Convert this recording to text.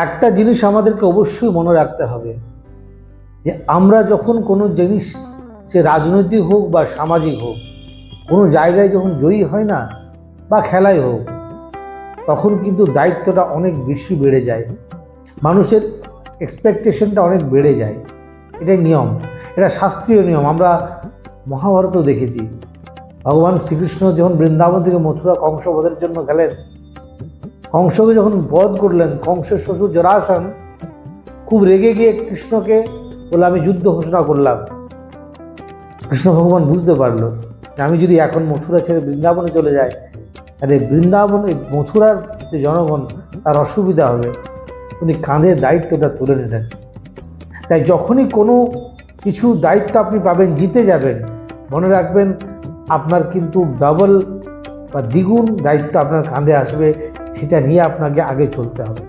একটা জিনিস আমাদেরকে অবশ্যই মনে রাখতে হবে যে আমরা যখন কোনো জিনিস, সে রাজনৈতিক হোক বা সামাজিক হোক, কোনো জায়গায় যখন জয়ী হয় না বা খেলায় হোক, তখন কিন্তু দায়িত্বটা অনেক বেশি বেড়ে যায়, মানুষের এক্সপেকটেশনটা অনেক বেড়ে যায়। এটাই নিয়ম, এটা শাস্ত্রীয় নিয়ম। আমরা মহাভারতও দেখেছি, ভগবান শ্রীকৃষ্ণ যখন বৃন্দাবন থেকে মথুরা কংসবধের জন্য গেলেন, কংসকে যখন বধ করলেন, কংসের শ্বশুর জরাসন খুব রেগে গিয়ে কৃষ্ণকে বলল, আমি যুদ্ধ ঘোষণা করলাম। কৃষ্ণ ভগবান বুঝতে পারলো যে আমি যদি এখন মথুরা ছেড়ে বৃন্দাবনে চলে যাই, তাহলে বৃন্দাবনে মথুরার যে জনগণ তার অসুবিধা হবে। উনি কাঁধে দায়িত্বটা তুলে নিলেন। তাই যখনই কোনো কিছু দায়িত্ব আপনি পাবেন, জিতে যাবেন, মনে রাখবেন আপনার কিন্তু ডাবল বা দ্বিগুণ দায়িত্ব আপনার কাঁধে আসবে, সেটা নিয়ে আপনাকে আগে চলতে হবে।